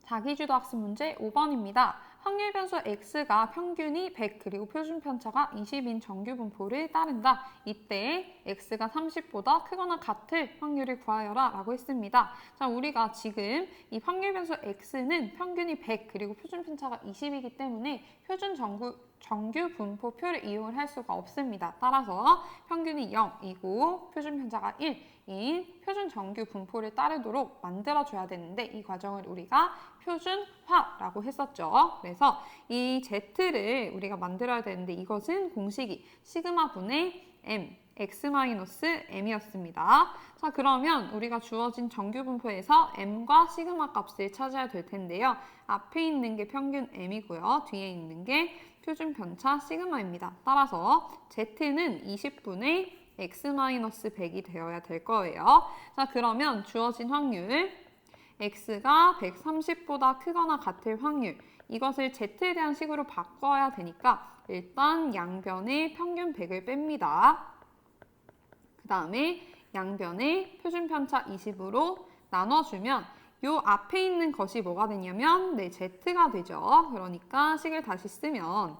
자기주도 학습 문제 5번입니다. 확률 변수 x가 평균이 100 그리고 표준 편차가 20인 정규 분포를 따른다. 이때 x가 30보다 크거나 같을 확률을 구하여라 라고 했습니다. 자, 우리가 지금 이 확률 변수 x는 평균이 100 그리고 표준 편차가 20이기 때문에 표준 정규 분포표를 이용을 할 수가 없습니다. 따라서 평균이 0이고 표준 편차가 1인 표준 정규 분포를 따르도록 만들어줘야 되는데 이 과정을 우리가 표준화라고 했었죠. 그래서 이 Z를 우리가 만들어야 되는데 이것은 공식이 시그마분의 M, x-m이었습니다. 자, 그러면 우리가 주어진 정규 분포에서 m과 시그마 값을 찾아야 될 텐데요. 앞에 있는 게 평균 m이고요. 뒤에 있는 게 표준 편차 시그마입니다. 따라서 z는 20분의 x-100이 되어야 될 거예요. 자, 그러면 주어진 확률 x가 130보다 크거나 같을 확률 이것을 z에 대한 식으로 바꿔야 되니까 일단 양변의 평균 100을 뺍니다. 그 다음에 양변의 표준 편차 20으로 나눠주면 요 앞에 있는 것이 뭐가 되냐면 z가 되죠. 그러니까 식을 다시 쓰면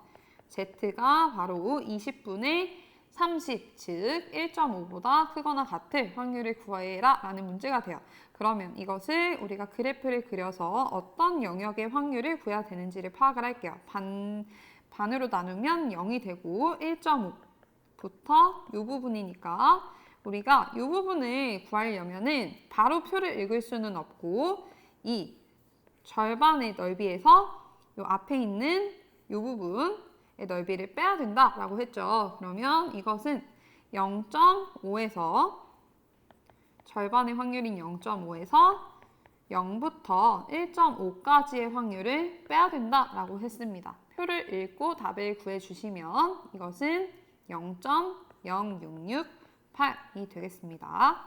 z가 바로 20분의 30, 즉 1.5보다 크거나 같을 확률을 구해라 라는 문제가 돼요. 그러면 이것을 우리가 그래프를 그려서 어떤 영역의 확률을 구해야 되는지를 파악을 할게요. 반으로 나누면 0이 되고 1.5부터 이 부분이니까 우리가 이 부분을 구하려면은 바로 표를 읽을 수는 없고 이 절반의 넓이에서 이 앞에 있는 이 부분의 넓이를 빼야 된다라고 했죠. 그러면 이것은 0.5에서 절반의 확률인 0.5에서 0부터 1.5까지의 확률을 빼야 된다라고 했습니다. 표를 읽고 답을 구해주시면 이것은 0.0668이 되겠습니다.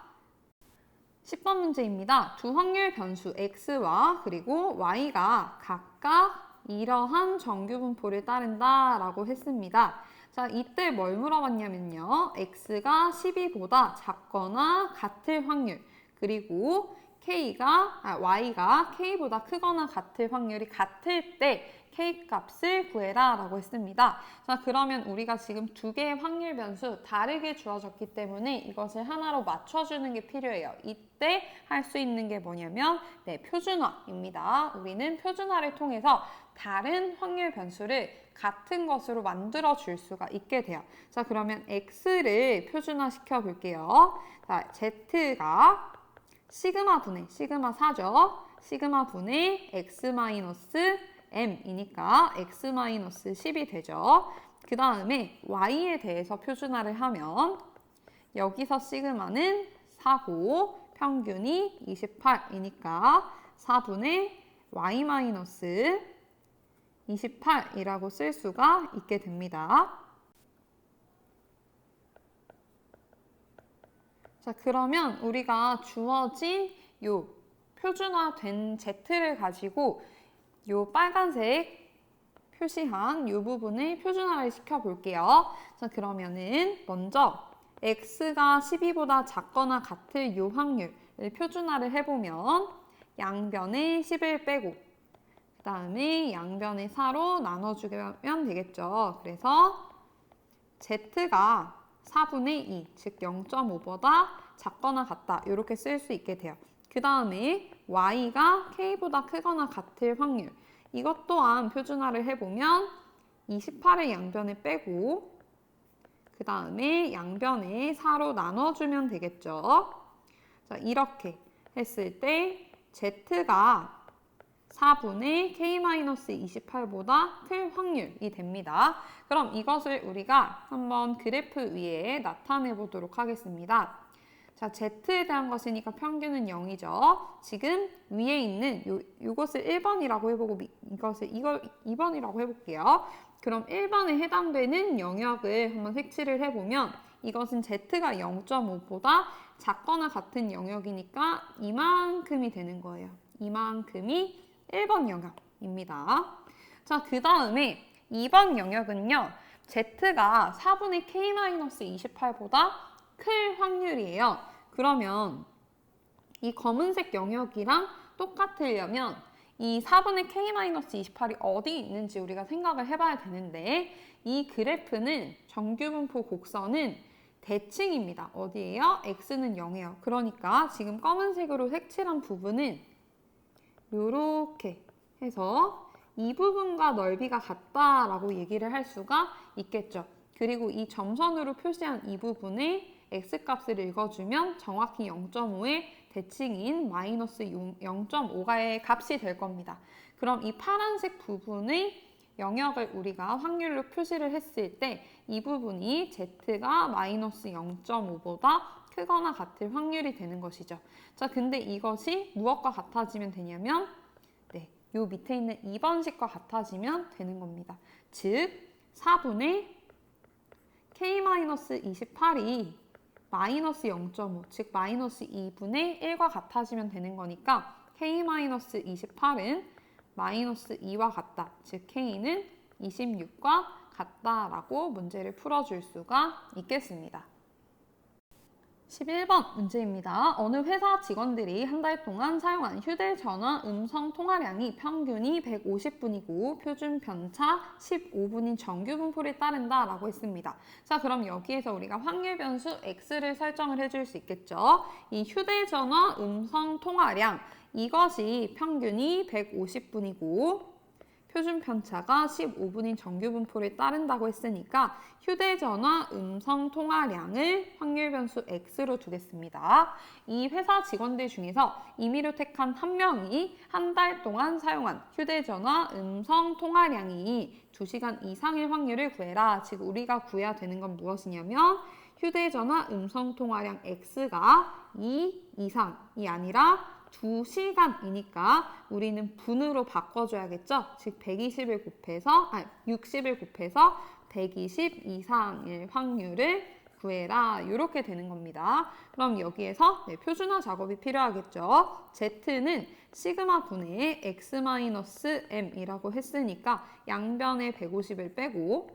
10번 문제입니다. 두 확률 변수 x와 그리고 y가 각각 이러한 정규 분포를 따른다 라고 했습니다. 자, 이때 뭘 물어봤냐면요. x가 12보다 작거나 같을 확률 그리고 y가 k보다 크거나 같을 확률이 같을 때 k 값을 구해라 라고 했습니다. 자, 그러면 우리가 지금 두 개의 확률 변수 다르게 주어졌기 때문에 이것을 하나로 맞춰주는 게 필요해요. 이때 할 수 있는 게 뭐냐면 표준화입니다. 우리는 표준화를 통해서 다른 확률 변수를 같은 것으로 만들어 줄 수가 있게 돼요. 자, 그러면 x를 표준화 시켜 볼게요. 자, z가 시그마 4죠. 시그마 분의 x-m이니까 x-10이 되죠. 그 다음에 y에 대해서 표준화를 하면 여기서 시그마는 4고 평균이 28이니까 4분의 y-28이라고 쓸 수가 있게 됩니다. 자, 그러면 우리가 주어진 요 표준화된 z를 가지고 요 빨간색 표시한 요 부분을 표준화를 시켜볼게요. 자, 그러면은 먼저 x가 12보다 작거나 같을 요 확률을 표준화를 해보면 양변에 10을 빼고 그 다음에 양변에 4로 나눠주면 되겠죠. 그래서 z가 4분의 2, 즉 0.5보다 작거나 같다 이렇게 쓸 수 있게 돼요. 그 다음에 y가 k보다 크거나 같을 확률 이것 또한 표준화를 해보면 28을 양변에 빼고 그 다음에 양변에 4로 나눠주면 되겠죠. 자, 이렇게 했을 때 z가 4분의 k-28보다 클 확률이 됩니다. 그럼 이것을 우리가 한번 그래프 위에 나타내 보도록 하겠습니다. 자, z에 대한 것이니까 평균은 0이죠. 지금 위에 있는 이것을 1번이라고 해보고 이걸 2번이라고 해볼게요. 그럼 1번에 해당되는 영역을 한번 색칠을 해보면 이것은 z가 0.5보다 작거나 같은 영역이니까 이만큼이 되는 거예요. 이만큼이 1번 영역입니다. 자, 그 다음에 2번 영역은요. z가 4분의 k-28보다 클 확률이에요. 그러면 이 검은색 영역이랑 똑같으려면 이 4분의 K-28이 어디 있는지 우리가 생각을 해봐야 되는데 이 그래프는 정규분포 곡선은 대칭입니다. 어디예요? x는 0이에요. 그러니까 지금 검은색으로 색칠한 부분은 이렇게 해서 이 부분과 넓이가 같다라고 얘기를 할 수가 있겠죠. 그리고 이 점선으로 표시한 이 부분에 x값을 읽어주면 정확히 0.5의 대칭인 마이너스 0.5가의 값이 될 겁니다. 그럼 이 파란색 부분의 영역을 우리가 확률로 표시를 했을 때 이 부분이 z가 마이너스 0.5보다 크거나 같을 확률이 되는 것이죠. 자, 근데 이것이 무엇과 같아지면 되냐면 요 밑에 있는 2번식과 같아지면 되는 겁니다. 즉 4분의 K-28이 마이너스 0.5, 즉 마이너스 2분의 1과 같아지면 되는 거니까 K-28은 마이너스 2와 같다. 즉 K는 26과 같다라고 문제를 풀어줄 수가 있겠습니다. 11번 문제입니다. 어느 회사 직원들이 한 달 동안 사용한 휴대전화 음성 통화량이 평균이 150분이고 표준 편차 15분인 정규분포를 따른다 라고 했습니다. 자, 그럼 여기에서 우리가 확률 변수 x를 설정을 해줄 수 있겠죠. 이 휴대전화 음성 통화량 이것이 평균이 150분이고 표준 편차가 15분인 정규분포를 따른다고 했으니까 휴대전화 음성 통화량을 확률 변수 x로 두겠습니다. 이 회사 직원들 중에서 임의로 택한 한 명이 한 달 동안 사용한 휴대전화 음성 통화량이 2시간 이상일 확률을 구해라. 즉 우리가 구해야 되는 건 무엇이냐면 휴대전화 음성 통화량 x가 2 이상이 아니라 2시간이니까 우리는 분으로 바꿔줘야겠죠? 즉 60을 곱해서 120 이상일 확률을 구해라. 이렇게 되는 겁니다. 그럼 여기에서 표준화 작업이 필요하겠죠? Z는 시그마 분의 x-m이라고 했으니까 양변에 150을 빼고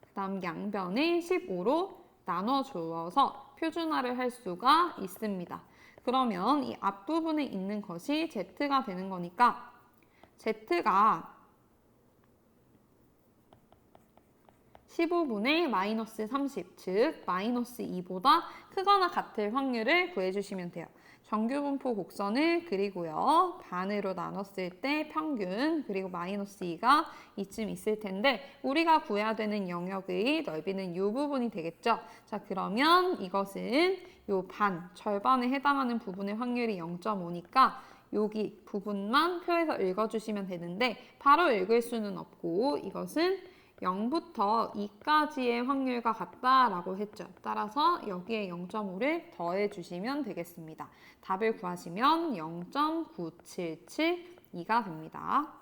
그 다음 양변에 15로 나눠주어서 표준화를 할 수가 있습니다. 그러면 이 앞부분에 있는 것이 Z가 되는 거니까 Z가 15분의 마이너스 30, 즉 마이너스 2보다 크거나 같을 확률을 구해주시면 돼요. 정규분포 곡선을 그리고요. 반으로 나눴을 때 평균 그리고 마이너스 2가 이쯤 있을 텐데 우리가 구해야 되는 영역의 넓이는 이 부분이 되겠죠. 자, 그러면 이것은 요 절반에 해당하는 부분의 확률이 0.5니까 여기 부분만 표에서 읽어주시면 되는데 바로 읽을 수는 없고 이것은 0부터 2까지의 확률과 같다라고 했죠. 따라서 여기에 0.5를 더해주시면 되겠습니다. 답을 구하시면 0.9772가 됩니다.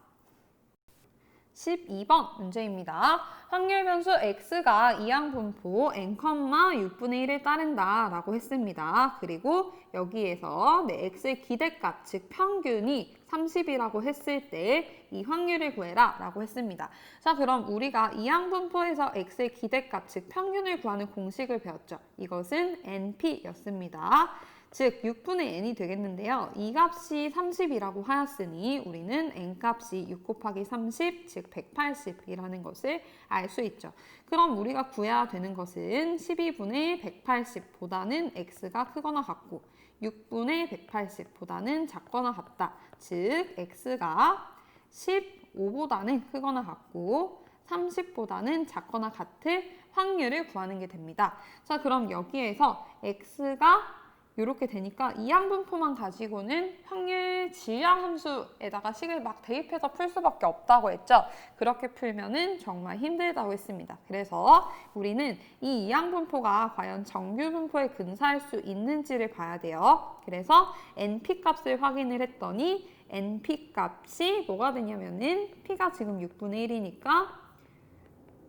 12번 문제입니다. 확률 변수 x가 이항분포 n,6분의 1을 따른다 라고 했습니다. 그리고 여기에서 x의 기대값, 즉 평균이 30이라고 했을 때 이 확률을 구해라 라고 했습니다. 자, 그럼 우리가 이항분포에서 x의 기대값, 즉 평균을 구하는 공식을 배웠죠. 이것은 np였습니다. 즉 6분의 n이 되겠는데요. 이 값이 30이라고 하였으니 우리는 n값이 6 곱하기 30, 즉 180이라는 것을 알 수 있죠. 그럼 우리가 구해야 되는 것은 12분의 180보다는 x가 크거나 같고 6분의 180보다는 작거나 같다. 즉 x가 15보다는 크거나 같고 30보다는 작거나 같을 확률을 구하는 게 됩니다. 자, 그럼 여기에서 x가 이렇게 되니까 이항분포만 가지고는 확률 질량 함수에다가 식을 막 대입해서 풀 수밖에 없다고 했죠. 그렇게 풀면은 정말 힘들다고 했습니다. 그래서 우리는 이 이항분포가 과연 정규분포에 근사할 수 있는지를 봐야 돼요. 그래서 NP 값을 확인을 했더니 NP 값이 뭐가 되냐면은 P가 지금 6분의 1이니까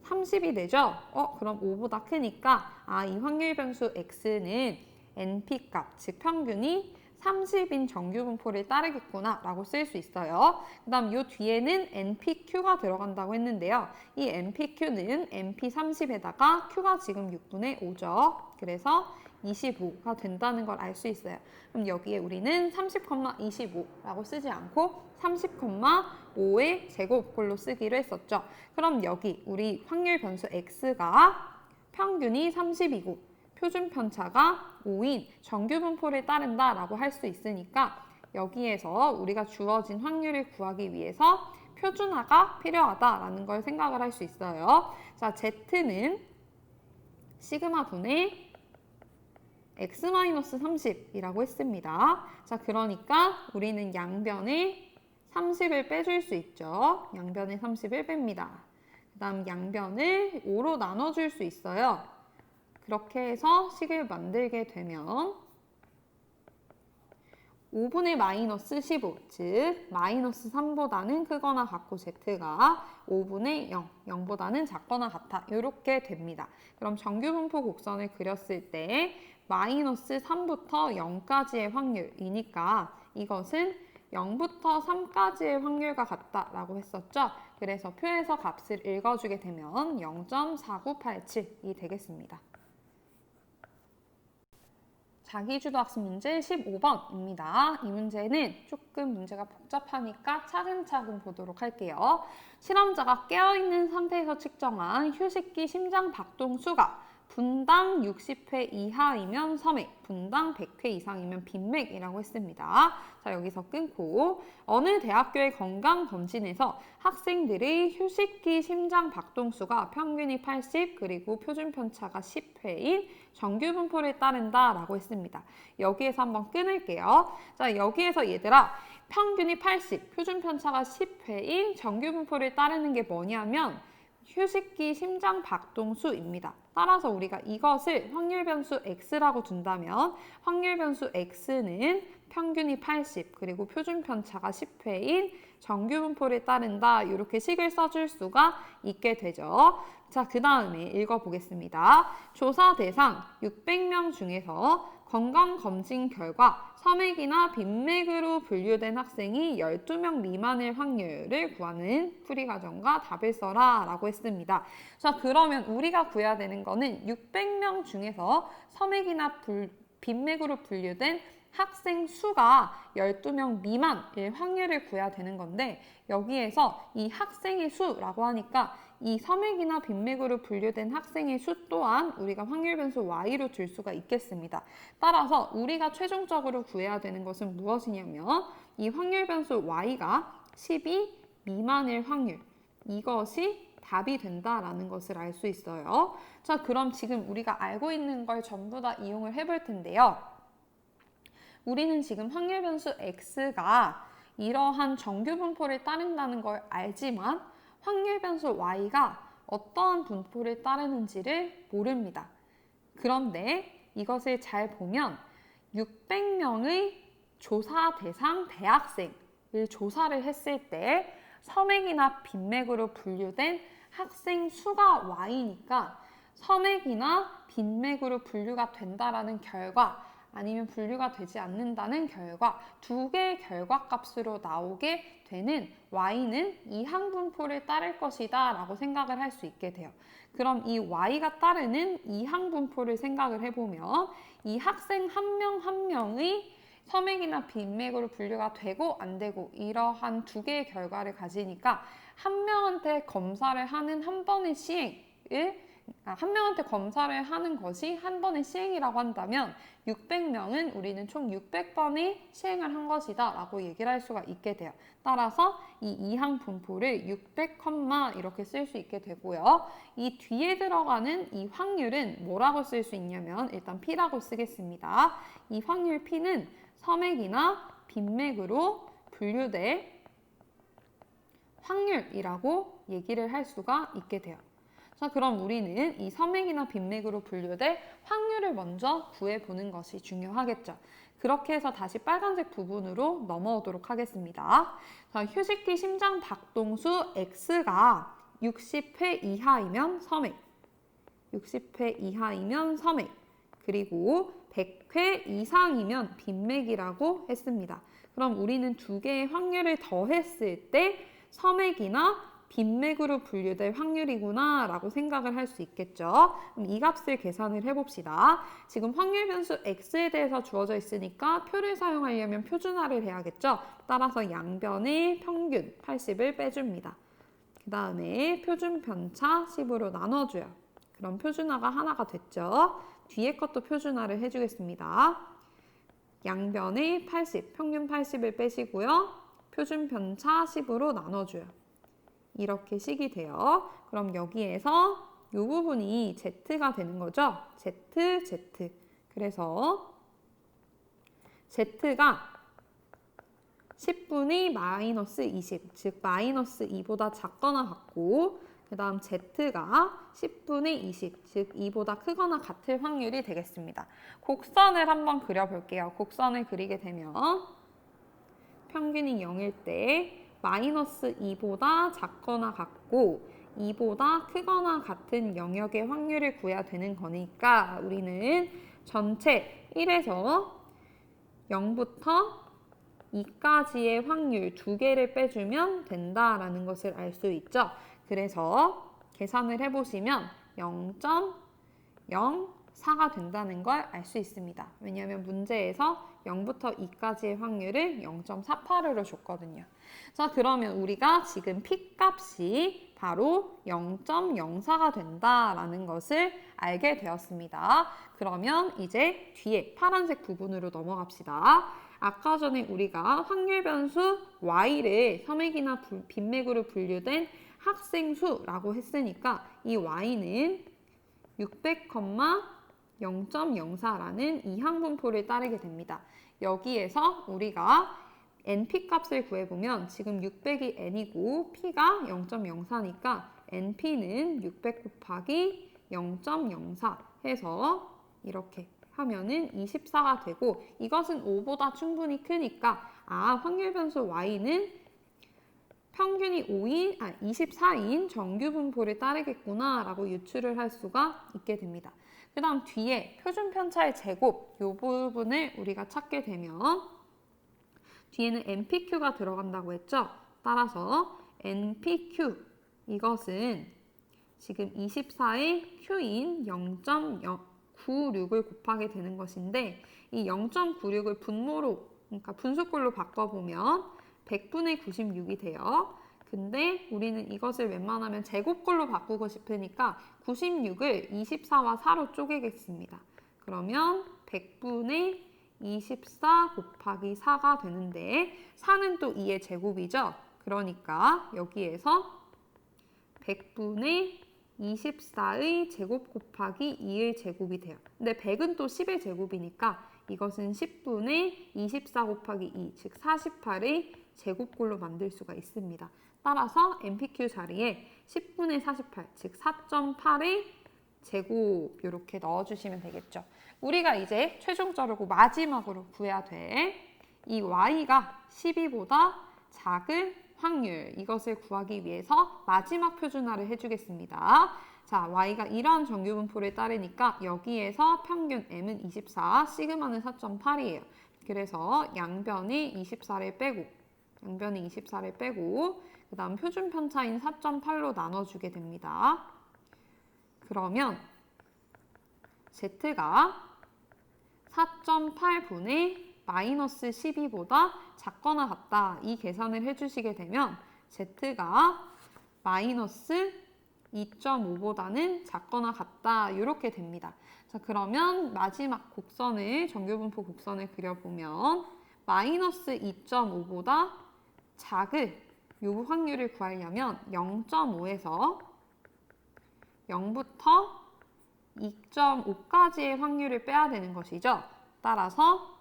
30이 되죠? 그럼 5보다 크니까 이 확률 변수 X는 NP값, 즉 평균이 30인 정규분포를 따르겠구나 라고 쓸 수 있어요. 그 다음 이 뒤에는 NPQ가 들어간다고 했는데요. 이 NPQ는 NP30에다가 Q가 지금 6분의 5죠. 그래서 25가 된다는 걸 알 수 있어요. 그럼 여기에 우리는 30,25라고 쓰지 않고 30,5의 제곱꼴로 쓰기로 했었죠. 그럼 여기 우리 확률 변수 x가 평균이 30이고 표준 편차가 5인 정규 분포를 따른다라고 할 수 있으니까 여기에서 우리가 주어진 확률을 구하기 위해서 표준화가 필요하다라는 걸 생각을 할 수 있어요. 자, z는 시그마 분의 x-30이라고 했습니다. 자, 그러니까 우리는 양변에 30을 빼줄 수 있죠. 양변에 30을 뺍니다. 그 다음 양변을 5로 나눠줄 수 있어요. 그렇게 해서 식을 만들게 되면 5분의 마이너스 15, 즉 마이너스 3보다는 크거나 같고 z가 5분의 0, 0보다는 작거나 같아. 이렇게 됩니다. 그럼 정규분포 곡선을 그렸을 때 마이너스 3부터 0까지의 확률이니까 이것은 0부터 3까지의 확률과 같다라고 했었죠. 그래서 표에서 값을 읽어주게 되면 0.4987이 되겠습니다. 자기주도 학습 문제 15번입니다. 이 문제는 조금 문제가 복잡하니까 차근차근 보도록 할게요. 실험자가 깨어있는 상태에서 측정한 휴식기 심장 박동수가 분당 60회 이하이면 섬액, 분당 100회 이상이면 빈맥이라고 했습니다. 자, 여기서 끊고 어느 대학교의 건강검진에서 학생들의 휴식기 심장 박동수가 평균이 80 그리고 표준편차가 10회인 정규분포를 따른다라고 했습니다. 여기에서 한번 끊을게요. 자, 여기에서 얘들아 평균이 80, 표준편차가 10회인 정규분포를 따르는 게 뭐냐면 휴식기 심장 박동수입니다. 따라서 우리가 이것을 확률 변수 x라고 둔다면 확률 변수 x는 평균이 80 그리고 표준 편차가 10회인 정규 분포를 따른다. 이렇게 식을 써줄 수가 있게 되죠. 자, 그 다음에 읽어보겠습니다. 조사 대상 600명 중에서 건강검진 결과 섬액이나 빈맥으로 분류된 학생이 12명 미만일 확률을 구하는 풀이과정과 답을 써라 라고 했습니다. 자, 그러면 우리가 구해야 되는 거는 600명 중에서 섬액이나 빈맥으로 분류된 학생 수가 12명 미만일 확률을 구해야 되는 건데 여기에서 이 학생의 수라고 하니까 이 섬액이나 빈맥으로 분류된 학생의 수 또한 우리가 확률 변수 y로 줄 수가 있겠습니다. 따라서 우리가 최종적으로 구해야 되는 것은 무엇이냐면 이 확률 변수 y가 12 미만일 확률, 이것이 답이 된다라는 것을 알 수 있어요. 자, 그럼 지금 우리가 알고 있는 걸 전부 다 이용을 해볼 텐데요. 우리는 지금 확률 변수 x가 이러한 정규 분포를 따른다는 걸 알지만 확률 변수 y가 어떠한 분포를 따르는지를 모릅니다. 그런데 이것을 잘 보면 600명의 조사 대상 대학생을 조사를 했을 때 섬액이나 빈맥으로 분류된 학생 수가 y니까 섬액이나 빈맥으로 분류가 된다라는 결과 아니면 분류가 되지 않는다는 결과 두 개의 결과값으로 나오게 되는 y는 이항분포를 따를 것이다 라고 생각을 할 수 있게 돼요. 그럼 이 y가 따르는 이항분포를 생각을 해보면 이 학생 한 명 한 명의 섬액이나 빈맥으로 분류가 되고 안 되고 이러한 두 개의 결과를 가지니까 한 명한테 검사를 하는 한 번의 시행을 한 명한테 검사를 하는 것이 한 번의 시행이라고 한다면 600명은 우리는 총 600번의 시행을 한 것이다 라고 얘기를 할 수가 있게 돼요. 따라서 이 이항 분포를 600, 이렇게 쓸 수 있게 되고요. 이 뒤에 들어가는 이 확률은 뭐라고 쓸 수 있냐면 일단 P라고 쓰겠습니다. 이 확률 P는 섬액이나 빈맥으로 분류될 확률이라고 얘기를 할 수가 있게 돼요. 자, 그럼 우리는 이 섬액이나 빈맥으로 분류될 확률을 먼저 구해보는 것이 중요하겠죠. 그렇게 해서 다시 빨간색 부분으로 넘어오도록 하겠습니다. 자, 휴식기 심장 박동수 X가 60회 이하이면 섬액, 60회 이하이면 섬액, 그리고 100회 이상이면 빈맥이라고 했습니다. 그럼 우리는 두 개의 확률을 더했을 때 섬액이나 빈맥으로 분류될 확률이구나 라고 생각을 할 수 있겠죠. 그럼 이 값을 계산을 해봅시다. 지금 확률 변수 x에 대해서 주어져 있으니까 표를 사용하려면 표준화를 해야겠죠. 따라서 양변의 평균 80을 빼줍니다. 그 다음에 표준 편차 10으로 나눠줘요. 그럼 표준화가 하나가 됐죠. 뒤에 것도 표준화를 해주겠습니다. 양변의 80, 평균 80을 빼시고요. 표준 편차 10으로 나눠줘요. 이렇게 식이 돼요. 그럼 여기에서 이 부분이 z가 되는 거죠. z. 그래서 z가 10분의 마이너스 20, 즉 마이너스 2보다 작거나 같고 그 다음 z가 10분의 20, 즉 2보다 크거나 같을 확률이 되겠습니다. 곡선을 한번 그려볼게요. 곡선을 그리게 되면 평균이 0일 때 마이너스 2보다 작거나 같고 2보다 크거나 같은 영역의 확률을 구해야 되는 거니까 우리는 전체 1에서 0부터 2까지의 확률 2개를 빼주면 된다라는 것을 알 수 있죠. 그래서 계산을 해보시면 0.04가 된다는 걸 알 수 있습니다. 왜냐하면 문제에서 0부터 2까지의 확률을 0.48으로 줬거든요. 자, 그러면 우리가 지금 P값이 바로 0.04가 된다라는 것을 알게 되었습니다. 그러면 이제 뒤에 파란색 부분으로 넘어갑시다. 아까 전에 우리가 확률 변수 y를 점액이나 빈맥으로 분류된 학생 수라고 했으니까 이 y는 600,0.04라는 이항분포를 따르게 됩니다. 여기에서 우리가 np 값을 구해보면 지금 600이 n이고 p가 0.04니까 np는 600 곱하기 0.04 해서 이렇게 하면은 24가 되고 이것은 5보다 충분히 크니까 확률 변수 y는 평균이 24인 정규 분포를 따르겠구나 라고 유추를 할 수가 있게 됩니다. 그 다음 뒤에 표준 편차의 제곱 이 부분을 우리가 찾게 되면 뒤에는 NPQ가 들어간다고 했죠. 따라서 NPQ 이것은 지금 24의 Q인 0.96을 곱하게 되는 것인데 이 0.96을 분모로 그러니까 분수꼴로 바꿔보면 100분의 96이 돼요. 근데 우리는 이것을 웬만하면 제곱꼴로 바꾸고 싶으니까 96을 24와 4로 쪼개겠습니다. 그러면 100분의 24 곱하기 4가 되는데 4는 또 2의 제곱이죠. 그러니까 여기에서 100분의 24의 제곱 곱하기 2의 제곱이 돼요. 근데 100은 또 10의 제곱이니까 이것은 10분의 24 곱하기 2, 즉 48의 제곱꼴로 만들 수가 있습니다. 따라서 NPQ 자리에 10분의 48, 즉 4.8의 제곱 이렇게 넣어주시면 되겠죠. 우리가 이제 최종적으로 마지막으로 구해야 될 이 y가 12보다 작을 확률 이것을 구하기 위해서 마지막 표준화를 해주겠습니다. 자, y가 이러한 정규 분포를 따르니까 여기에서 평균 m은 24, 시그마는 4.8이에요. 그래서 양변이 24를 빼고 그 다음 표준 편차인 4.8로 나눠주게 됩니다. 그러면 z가 4.8분의 마이너스 12보다 작거나 같다. 이 계산을 해주시게 되면 z가 마이너스 2.5보다는 작거나 같다. 이렇게 됩니다. 자, 그러면 마지막 곡선을 정규분포 곡선을 그려보면 마이너스 2.5보다 작을 이 확률을 구하려면 0.5에서 0부터 2.5까지의 확률을 빼야 되는 것이죠. 따라서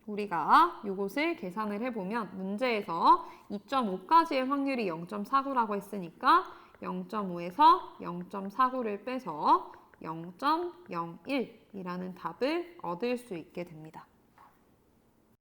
우리가 이것을 계산을 해보면 문제에서 2.5까지의 확률이 0.49라고 했으니까 0.5에서 0.49를 빼서 0.01이라는 답을 얻을 수 있게 됩니다.